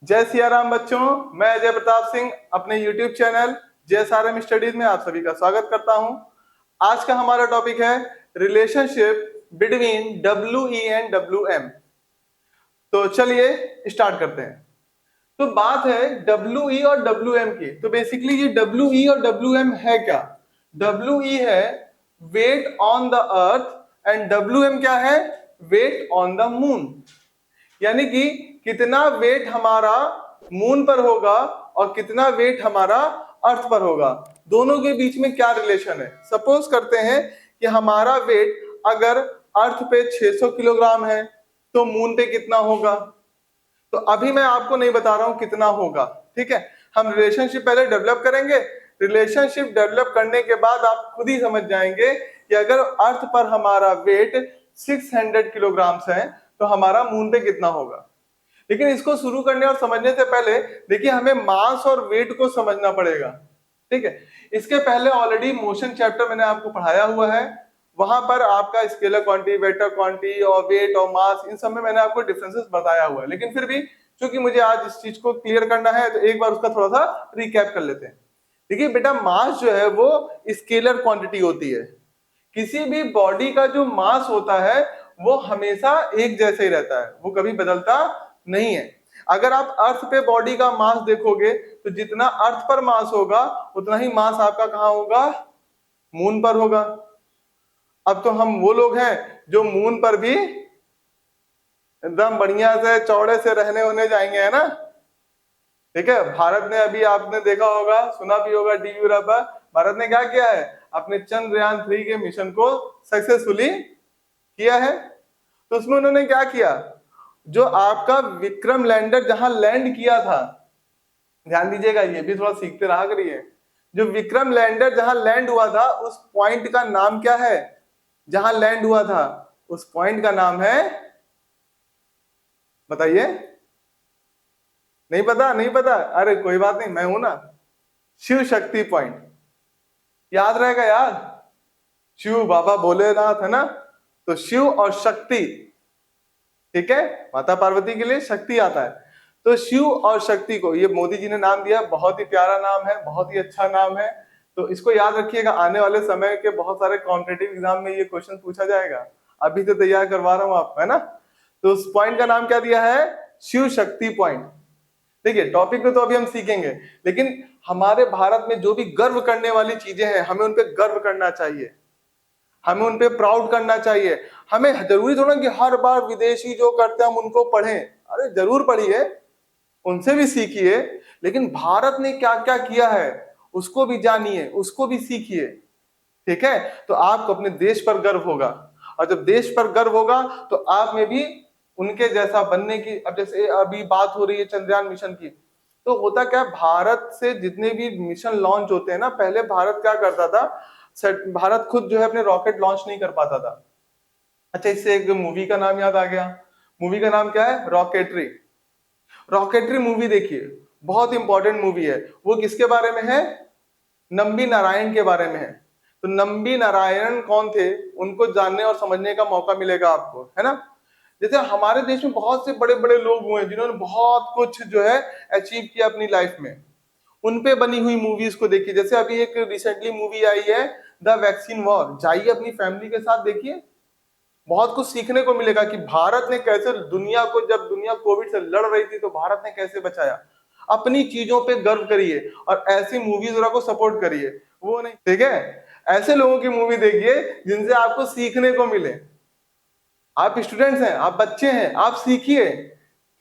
जय सिया राम बच्चों। मैं अजय प्रताप सिंह अपने YouTube चैनल JSRM स्टडीज में आप सभी का स्वागत करता हूं। आज का हमारा टॉपिक है relationship between WE and WM। तो चलिए स्टार्ट करते हैं। तो बात है WE और WM की। तो बेसिकली ये WE और WM है क्या? WE है weight on the earth and WM क्या है? Weight on the moon. यानी कि कितना वेट हमारा मून पर होगा और कितना वेट हमारा अर्थ पर होगा, दोनों के बीच में क्या रिलेशन है। सपोज करते हैं कि हमारा वेट अगर अर्थ पे 600 किलोग्राम है तो मून पे कितना होगा। तो अभी मैं आपको नहीं बता रहा हूं कितना होगा, ठीक है। हम रिलेशनशिप पहले डेवलप करेंगे। रिलेशनशिप डेवलप करने के बाद आप खुद ही समझ जाएंगे कि अगर अर्थ पर हमारा वेट 600 किलोग्राम्स है तो हमारा मून पे कितना होगा। लेकिन इसको शुरू करने और समझने से पहले देखिए हमें मास और वेट को समझना पड़ेगा, ठीक है। इसके पहले ऑलरेडी मोशन चैप्टर मैंने आपको पढ़ाया हुआ है। वहां पर आपका स्केलर क्वांटिटी, वेक्टर क्वांटिटी और वेट और मास, इन सब में मैंने आपको डिफरेंसेस बताया हुआ है। लेकिन फिर भी क्योंकि मुझे आज इस चीज को क्लियर करना है तो एक बार उसका थोड़ा सा रिकैप कर लेते हैं। देखिए बेटा, मास जो है वो स्केलर क्वांटिटी होती है। किसी भी बॉडी का जो मास होता है वो हमेशा एक जैसा ही रहता है, वो कभी बदलता नहीं है। अगर आप अर्थ पे बॉडी का मास देखोगे तो जितना अर्थ पर मास होगा उतना ही मास आपका कहां होगा? मून पर होगा। अब तो हम वो लोग हैं जो मून पर भी एकदम बढ़िया से चौड़े से रहने होने जाएंगे, है ना। ठीक है, भारत ने अभी आपने देखा होगा, सुना भी होगा टीवी पर, भारत ने क्या किया है, अपने चंद्रयान 3 के मिशन को सक्सेसफुली किया है। तो उसमें उन्होंने क्या किया, जो आपका विक्रम लैंडर जहां लैंड किया था, ध्यान दीजिएगा ये भी थोड़ा सीखते रहा करिए। जो विक्रम लैंडर जहां लैंड हुआ था उस पॉइंट का नाम क्या है? जहां लैंड हुआ था उस पॉइंट का नाम है, बताइए। नहीं पता? नहीं पता? अरे कोई बात नहीं, मैं हूं ना। शिव शक्ति पॉइंट, याद रहेगा यार। शिव बाबा भोलेनाथ, है ना। तो शिव और शक्ति, ठीक है, माता पार्वती के लिए शक्ति आता है। तो शिव और शक्ति को ये मोदी जी ने नाम दिया, बहुत ही प्यारा नाम है, बहुत ही अच्छा नाम है। तो इसको याद रखिएगा, आने वाले समय के बहुत सारे कॉम्पिटिटिव एग्जाम में ये क्वेश्चन पूछा जाएगा। अभी तो तैयार करवा रहा हूं आपको, है ना। तो उस पॉइंट का नाम क्या दिया है? शिव शक्ति पॉइंट। देखिए टॉपिक में तो अभी हम सीखेंगे, लेकिन हमारे भारत में जो भी गर्व करने वाली चीजें हैं हमें उन पर गर्व करना चाहिए, हमें उन पे प्राउड करना चाहिए। हमें जरूरी थोड़ा कि हर बार विदेशी जो करते हैं हम उनको पढ़ें, अरे जरूर पढ़िए, उनसे भी सीखिए, लेकिन भारत ने क्या क्या किया है उसको भी जानिए, उसको भी सीखिए, ठीक है। तो आपको अपने देश पर गर्व होगा, और जब देश पर गर्व होगा तो आप में भी उनके जैसा बनने की, अब जैसे अभी बात हो रही है चंद्रयान मिशन की, तो होता क्या है, भारत से जितने भी मिशन लॉन्च होते हैं ना, पहले भारत क्या करता था, भारत खुद जो है अपने रॉकेट लॉन्च नहीं कर पाता था। अच्छा, इससे एक मूवी का नाम याद आ गया। मूवी का नाम क्या है? रॉकेटरी। रॉकेटरी मूवी देखिए, बहुत इंपॉर्टेंट मूवी है। वो किसके बारे में है? नंबी नारायण के बारे में है। तो नंबी नारायण कौन थे, उनको जानने और समझने का मौका मिलेगा आपको, है ना। जैसे हमारे देश में बहुत से बड़े बड़े लोग हुए हैं जिन्होंने बहुत कुछ जो है अचीव किया अपनी लाइफ में, उन पे बनी हुई मूवीज को देखिए। जैसे अभी एक रिसेंटली मूवी आई है द वैक्सीन वॉर, जाइए अपनी फैमिली के साथ देखिए, बहुत कुछ सीखने को मिलेगा कि भारत ने कैसे दुनिया को, जब दुनिया कोविड से लड़ रही थी तो भारत ने कैसे बचाया। अपनी चीजों पे गर्व करिए और ऐसी मूवीज को सपोर्ट करिए, वो नहीं, ठीक है। ऐसे लोगों की मूवी देखिए जिनसे आपको सीखने को मिले। आप स्टूडेंट्स हैं, आप बच्चे हैं, आप सीखिए,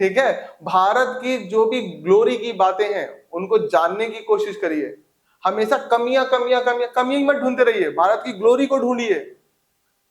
ठीक है। भारत की जो भी ग्लोरी की बातें हैं उनको जानने की कोशिश करिए। हमेशा कमियां कमियां कमियां कमियां मत ढूंढते रहिए, भारत की ग्लोरी को ढूंढिए।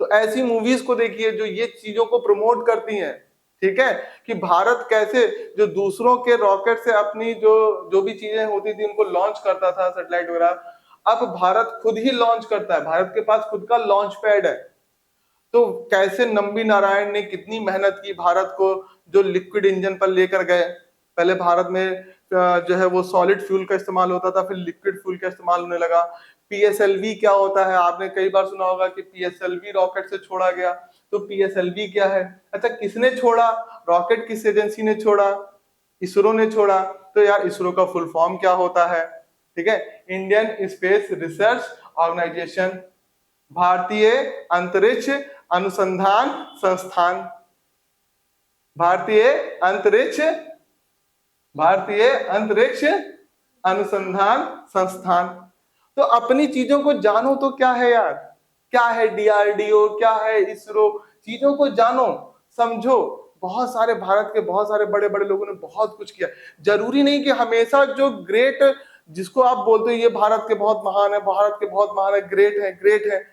तो ऐसी मूवीज को देखिए जो ये चीजों को प्रमोट करती हैं, ठीक है, कि भारत कैसे जो दूसरों के रॉकेट से अपनी जो जो भी चीजें होती थी उनको लॉन्च करता था, सैटेलाइट वगैरह, अब भारत खुद ही लॉन्च करता है, भारत के पास खुद का लॉन्च पैड है। तो कैसे नंबी नारायण ने कितनी मेहनत की भारत को, जो लिक्विड इंजन पर लेकर गए। पहले भारत में जो है वो सॉलिड फ्यूल का इस्तेमाल होता था, फिर लिक्विड फ्यूल का इस्तेमाल होने लगा। पीएसएलवी क्या होता है, आपने कई बार सुना होगा कि पीएसएलवी रॉकेट से छोड़ा गया। तो पीएसएलवी क्या है? अच्छा, किसने छोड़ा रॉकेट, किस एजेंसी ने छोड़ा? इसरो ने छोड़ा। तो यार इसरो का फुल फॉर्म क्या होता है? ठीक है, इंडियन स्पेस रिसर्च ऑर्गेनाइजेशन, भारतीय अंतरिक्ष अनुसंधान संस्थान, भारतीय अंतरिक्ष भारतीय अंतरिक्ष अनुसंधान संस्थान। तो अपनी चीजों को जानो तो क्या है यार, क्या है डीआरडीओ, क्या है इसरो, चीजों को जानो समझो। बहुत सारे भारत के बहुत सारे बड़े बड़े लोगों ने बहुत कुछ किया। जरूरी नहीं कि हमेशा जो ग्रेट, जिसको आप बोलते हो ये भारत के बहुत महान है, भारत के बहुत महान है, ग्रेट है, ग्रेट है,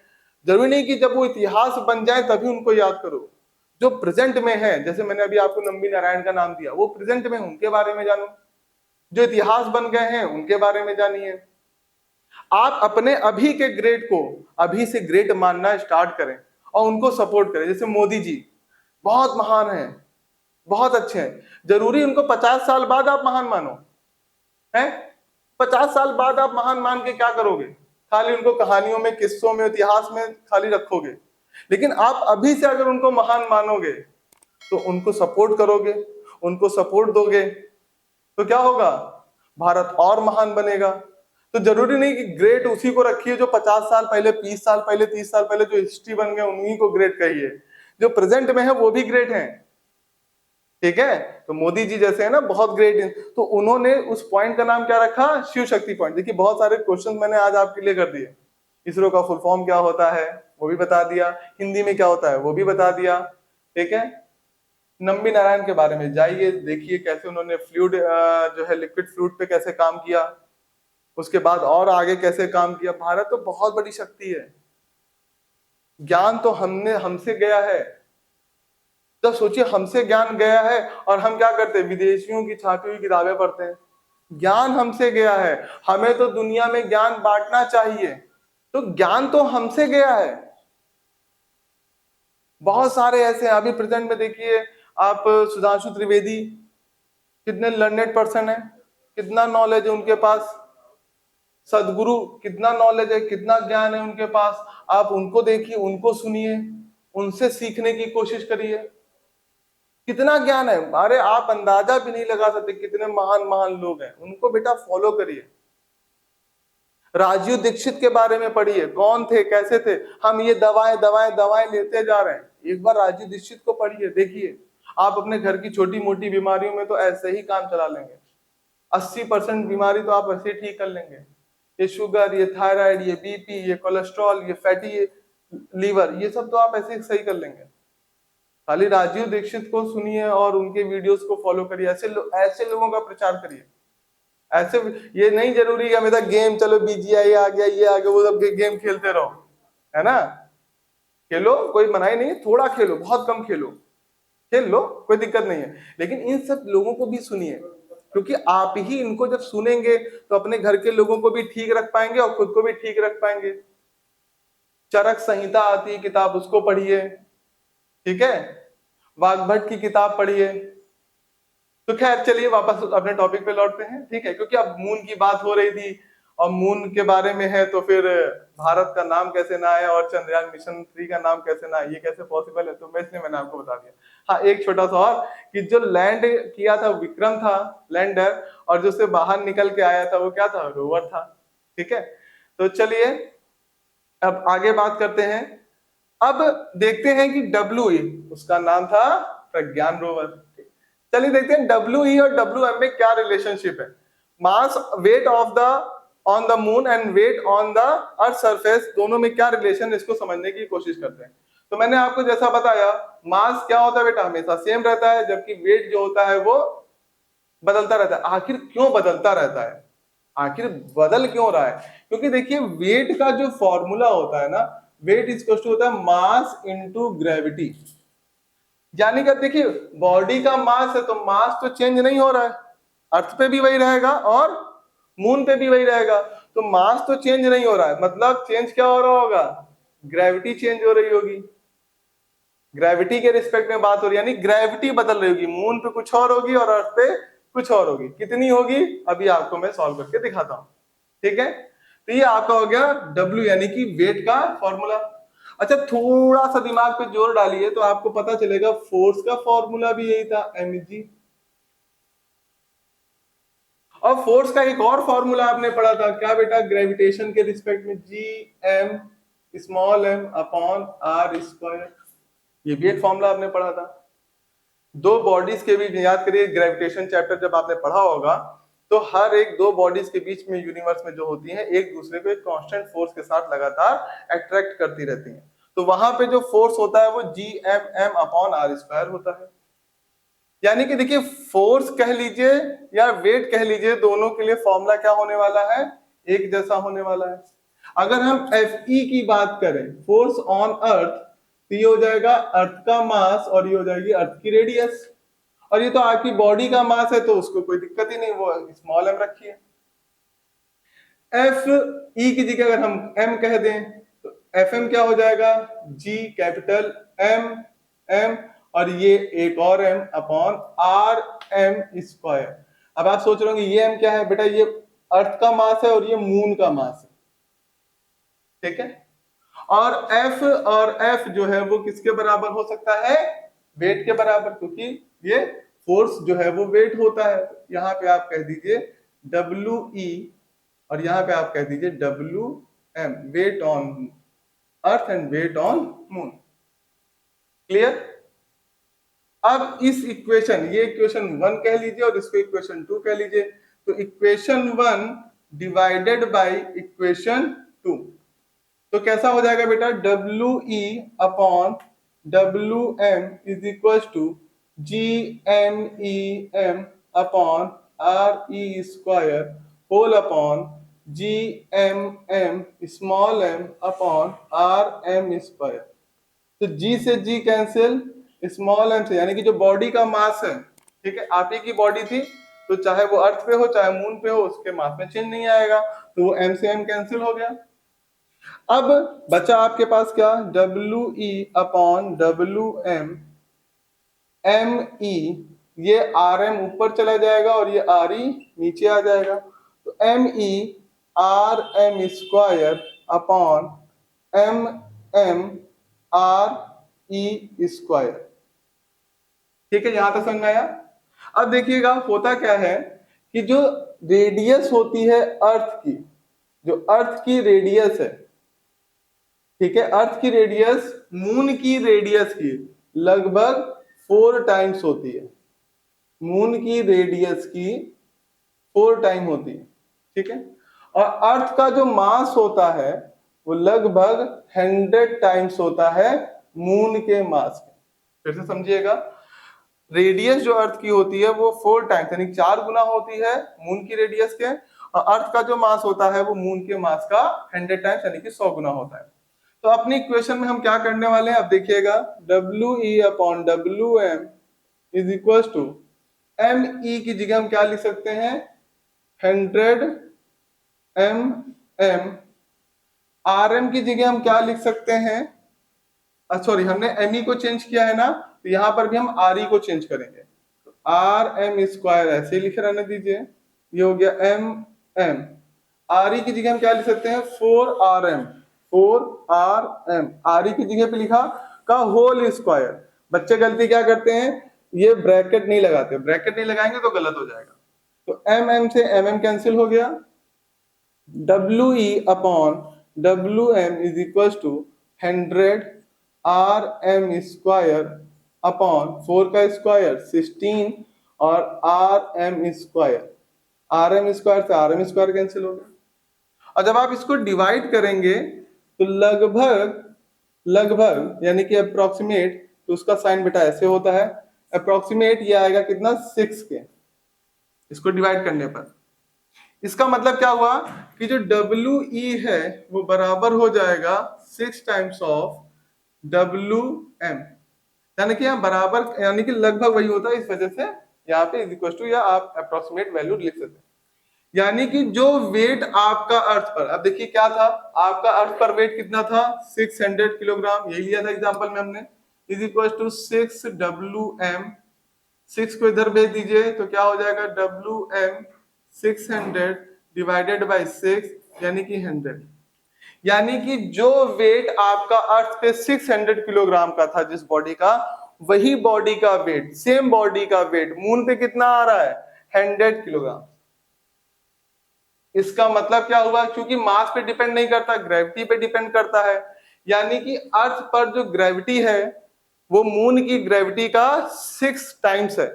जरूरी नहीं कि जब वो इतिहास बन जाए तभी उनको याद करो। जो प्रेजेंट में है, जैसे मैंने अभी आपको नंबी नारायण का नाम दिया, वो प्रेजेंट में, उनके बारे में जानो। जो इतिहास बन गए हैं उनके बारे में जानिए। आप अपने अभी के ग्रेट को अभी से ग्रेट मानना स्टार्ट करें और उनको सपोर्ट करें। जैसे मोदी जी बहुत महान हैं, बहुत अच्छे हैं, जरूरी उनको 50 साल बाद आप महान मानो है? 50 साल बाद आप महान मान के क्या करोगे? खाली उनको कहानियों में, किस्सों में, इतिहास में खाली रखोगे। लेकिन आप अभी से अगर उनको महान मानोगे तो उनको सपोर्ट करोगे, उनको सपोर्ट दोगे, तो क्या होगा? भारत और महान बनेगा। तो जरूरी नहीं कि ग्रेट उसी को रखिए जो 50 साल पहले, 20 साल पहले, 30 साल पहले जो हिस्ट्री बन गए उन्हीं को ग्रेट कहिए। जो प्रेजेंट में है वो भी ग्रेट हैं। ठीक है, तो मोदी जी जैसे है ना बहुत ग्रेट, तो उन्होंने उस पॉइंट का नाम क्या रखा? शिव शक्ति पॉइंट। देखिए बहुत सारे क्वेश्चन मैंने आज आपके लिए कर दिए। इसरो का फुल फॉर्म क्या होता है वो भी बता दिया, हिंदी में क्या होता है वो भी बता दिया। ठीक है, नंबी नारायण के बारे में जाइए, देखिए कैसे उन्होंने फ्लूइड जो है लिक्विड फ्लूइड पे कैसे काम किया, उसके बाद और आगे कैसे काम किया। भारत तो बहुत बड़ी शक्ति है, ज्ञान तो हमसे गया है। तो सोचिए हमसे ज्ञान गया है और हम क्या करते हैं? विदेशियों की छापी हुई किताबें पढ़ते हैं। ज्ञान हमसे गया है, हमें तो दुनिया में ज्ञान बांटना चाहिए। तो ज्ञान तो हमसे गया है। बहुत सारे ऐसे हैं, अभी प्रेजेंट में देखिए आप सुधांशु त्रिवेदी, कितने लर्नेड पर्सन है, कितना नॉलेज है उनके पास। सदगुरु, कितना नॉलेज है, कितना ज्ञान है उनके पास। आप उनको देखिए, उनको सुनिए, उनसे सीखने की कोशिश करिए, कितना ज्ञान है। अरे आप अंदाजा भी नहीं लगा सकते कितने महान महान लोग हैं, उनको बेटा फॉलो करिए। राजीव दीक्षित के बारे में पढ़िए, कौन थे, कैसे थे। हम ये दवाएं दवाएं दवाएं लेते जा रहे हैं, एक बार राजीव दीक्षित को पढ़िए, देखिए आप अपने घर की छोटी मोटी बीमारियों में तो ऐसे ही काम चला लेंगे। 80% बीमारी तो आप ऐसे ही ठीक कर लेंगे। ये शुगर, ये थायराइड, ये बीपी, ये कोलेस्ट्रॉल, ये फैटी लीवर, ये सब तो आप ऐसे ही सही कर लेंगे। खाली राजीव दीक्षित को सुनिए और उनके वीडियोस को फॉलो करिए, ऐसे लोगों का प्रचार करिए। ऐसे ये नहीं जरूरी है हमेशा गेम, चलो बीजीआई आ गया, ये आ गया, वो सब गेम खेलते रहो, है ना? खेलो, कोई मनाही नहीं है, थोड़ा खेलो, बहुत कम खेलो, खेल लो, कोई दिक्कत नहीं है। लेकिन इन सब लोगों को भी सुनिए, क्योंकि आप ही इनको जब सुनेंगे तो अपने घर के लोगों को भी ठीक रख पाएंगे और खुद को भी ठीक रख पाएंगे। चरक संहिता आती है किताब, उसको पढ़िए। ठीक है, वाग्भट की किताब पढ़िए। तो खैर चलिए वापस अपने टॉपिक पे लौटते हैं। ठीक है, क्योंकि अब मून की बात हो रही थी और मून के बारे में है, तो फिर भारत का नाम कैसे ना आया और चंद्रयान मिशन 3 का नाम कैसे ना आया, ये कैसे पॉसिबल है, तो इसलिए मैंने आपको बता दिया। हाँ, एक छोटा सा और, कि जो लैंड किया था विक्रम था लैंडर, और जो उससे बाहर निकल के आया था वो क्या था? रोवर था। ठीक है, तो चलिए अब आगे बात करते हैं। अब देखते हैं कि WE, उसका नाम था प्रज्ञान रोवर। चलिए देखते हैं WE और WM में क्या रिलेशनशिप है। Mass, weight of the on the moon and weight on the earth surface, दोनों में क्या रिलेशन है, इसको समझने की कोशिश करते हैं। तो मैंने आपको जैसा बताया, मास क्या होता है बेटा? हमेशा सेम रहता है, जबकि वेट जो होता है वो बदलता रहता है। आखिर क्यों बदलता रहता है? आखिर बदल क्यों रहा है? क्योंकि देखिए वेट का जो फॉर्मूला होता है ना, वेट इक्वल टू होता है मास इनटू ग्रेविटी। यानी कि देखिए बॉडी का मास है तो मास तो चेंज नहीं हो रहा है, अर्थ पे भी वही रहेगा और मून पे भी वही रहेगा, तो मास तो चेंज नहीं हो रहा है। मतलब चेंज क्या हो रहा होगा? ग्रेविटी चेंज हो रही होगी, ग्रेविटी के रिस्पेक्ट में बात हो रही है, यानी ग्रेविटी बदल रही होगी। मून पे कुछ और होगी और अर्थ पे कुछ और होगी। कितनी होगी अभी आपको मैं सॉल्व करके दिखाता हूं। ठीक है, तो ये आपका हो गया W यानी कि वेट का फॉर्मूला। अच्छा, थोड़ा सा दिमाग पे जोर डालिए तो आपको पता चलेगा फोर्स का फॉर्मूला भी यही था, mg। अब फोर्स का एक और फॉर्मूला आपने पढ़ा था क्या बेटा, ग्रेविटेशन के रिस्पेक्ट में, G M small M upon R square, ये भी एक फॉर्मूला आपने पढ़ा था। दो बॉडीज के बीच, याद करिए ग्रेविटेशन चैप्टर जब आपने पढ़ा होगा तो हर एक दो बॉडीज के बीच में यूनिवर्स में जो होती हैं एक दूसरे को एक कांस्टेंट फोर्स के साथ लगातार अट्रैक्ट करती रहती हैं, तो वहां पे जो फोर्स होता है वो G M M upon R square होता है। यानी कि देखिए फोर्स कह लीजिए या वेट कह लीजिए, दोनों के लिए फॉर्मूला क्या होने वाला है, एक जैसा होने वाला है। अगर हम एफ ई की बात करें, फोर्स ऑन अर्थ, तो ये हो जाएगा अर्थ का मास और ये हो जाएगी अर्थ की रेडियस, और ये तो आपकी बॉडी का मास है तो उसको कोई दिक्कत ही नहीं, वो स्मॉल एम रखिए। एफ ई की जगह अगर हम एम कह दें तो एफ एम क्या हो जाएगा, जी कैपिटल एम एम और ये एक और M upon R M square. अब आप सोच रहे होंगे ये एम क्या है बेटा, ये अर्थ का मास है और ये मून का मास है, ठीक है। और एफ जो है वो किसके बराबर हो सकता है, वेट के बराबर, क्योंकि ये फोर्स जो है वो वेट होता है। यहाँ पे आप कह दीजिए डब्ल्यू ई और यहाँ पे आप कह दीजिए W M, weight on earth and weight on moon. Clear. अब इस इक्वेशन, ये इक्वेशन 1 कह लीजिए और इसको इक्वेशन 2 कह लीजिए, तो इक्वेशन 1 डिवाइडेड बाय इक्वेशन 2 तो कैसा हो जाएगा बेटा, W E upon W M is equal to G M E M upon R E square whole upon G M M small M upon R M square. तो G से जी cancel, small M से, यानी कि जो body का मास है, ठीक है, आप ही की बॉडी थी तो चाहे वो अर्थ पे हो चाहे मून पे हो उसके मास में चेंज नहीं आएगा, तो वो एम से एम कैंसिल हो गया। अब बचा आपके पास क्या, W E upon W M, M E, ये आर एम ऊपर चला जाएगा और ये आर ई नीचे आ जाएगा, तो M E R M square upon M M R E square. ठीक है, यहां तक समझ में आया। अब देखिएगा होता क्या है कि जो रेडियस होती है अर्थ की, जो अर्थ की रेडियस है, ठीक है, अर्थ की रेडियस मून की रेडियस की लगभग 4 टाइम्स होती है, मून की रेडियस की 4 टाइम होती है, ठीक है। और अर्थ का जो मास होता है वो लगभग 100 टाइम्स होता है मून के मास के। फिर से समझिएगा, रेडियस जो अर्थ की होती है वो 4 टाइम्स यानी 4 गुना होती है मून की रेडियस के, और अर्थ का जो मास होता है वो मून के मास का 100 टाइम्स यानी कि 100 गुना होता है। तो अपनी इक्वेशन में हम क्या करने वाले हैं, अब देखिएगा, W E upon W M is equal to, M E की जगह हम क्या लिख सकते हैं, 100 एम एम, आर एम की जगह हम क्या लिख सकते हैं, सॉरी हमने एम ई को चेंज किया है ना, तो यहां पर भी हम आर ई को चेंज करेंगे, तो आर एम स्क्वायर ऐसे लिख रहने दीजिए, ये हो गया एम एम, आर ई की जगह हम क्या लिख सकते हैं, 4 R M, 4 R M, R E की जगह पे लिखा का होल स्क्वायर। बच्चे गलती क्या करते हैं, ये ब्रैकेट नहीं लगाते, ब्रैकेट नहीं लगाएंगे तो गलत हो जाएगा, तो एम एम से एम एम कैंसिल हो गया, W E upon W M is equal to 100 R M square upon 4 का स्क्वायर 16 और R M square, R M square से आर एम स्क्वायर कैंसिल हो गया। और जब आप इसको डिवाइड करेंगे तो लगभग यानी कि अप्रोक्सीमेट, तो उसका साइन बेटा ऐसे होता है, अप्रोक्सीमेट ये आएगा कितना, 6 के, इसको डिवाइड करने पर। इसका मतलब क्या हुआ कि जो डब्ल्यू ई है वो बराबर हो जाएगा 6 टाइम्स ऑफ डब्ल्यू एम, यानी कि यहाँ बराबर यानी कि लगभग वही होता है, इस वजह से यहाँ पे इज इक्वल टू, या आप अप्रोक्सीमेट वैल्यू लिख सकते हैं। यानी कि जो वेट आपका अर्थ पर, अब देखिए क्या था, आपका अर्थ पर वेट कितना था, 600 किलोग्राम, यही लिया था एग्जांपल में हमने, is equal to 6 W M, 6 को इधर भेज दीजिए तो क्या हो जाएगा, डब्ल्यू एम 600 डिवाइडेड बाय 6 यानी कि 100, यानी कि जो वेट आपका अर्थ पे 600 किलोग्राम का था जिस बॉडी का, वही बॉडी का वेट, सेम बॉडी का वेट मून पे कितना आ रहा है, 100 किलोग्राम। इसका मतलब क्या हुआ, क्योंकि मास पे डिपेंड नहीं करता, ग्रेविटी पे डिपेंड करता है। यानी कि अर्थ पर जो ग्रेविटी है वो मून की ग्रेविटी का 6 टाइम्स है।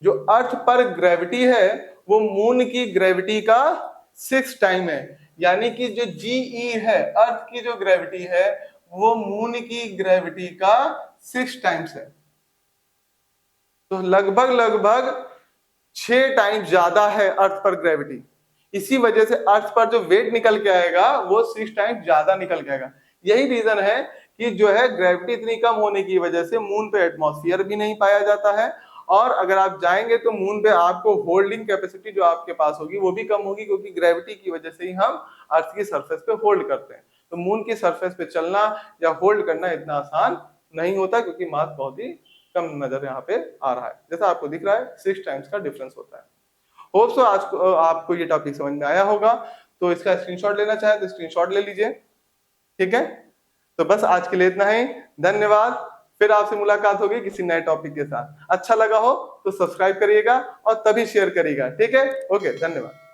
जो अर्थ पर ग्रेविटी है वो मून की ग्रेविटी का 6 टाइम है। यानी कि जो जीई है, अर्थ की जो ग्रेविटी है, वो मून की ग्रेविटी का 6 टाइम्स है। तो लगभग लगभग 6 टाइम ज्यादा है अर्थ पर ग्रेविटी। इसी वजह से अर्थ पर जो वेट निकल के आएगा वो 6 टाइम ज्यादा निकल के आएगा। यही रीजन है कि जो है ग्रेविटी इतनी कम होने की वजह से मून पे एटमॉस्फेयर भी नहीं पाया जाता है, और अगर आप जाएंगे तो मून पे आपको होल्डिंग कैपेसिटी जो आपके पास होगी वो भी कम होगी, क्योंकि ग्रेविटी की वजह से ही हम अर्थ की सरफेस पे होल्ड करते हैं। तो मून की सरफेस पे चलना या होल्ड करना इतना आसान नहीं होता, क्योंकि मास बहुत ही कम नजर यहाँ पे आ रहा है। जैसा आपको दिख रहा है 6 टाइम्स का डिफरेंस होता है। होप सो आज आपको ये टॉपिक समझ में आया होगा। तो इसका स्क्रीनशॉट लेना चाहे तो स्क्रीनशॉट ले लीजिए। ठीक है, तो बस आज के लिए इतना ही। धन्यवाद। फिर आपसे मुलाकात होगी किसी नए टॉपिक के साथ। अच्छा लगा हो तो सब्सक्राइब करिएगा और तभी शेयर करिएगा। ठीक है, ओके, धन्यवाद।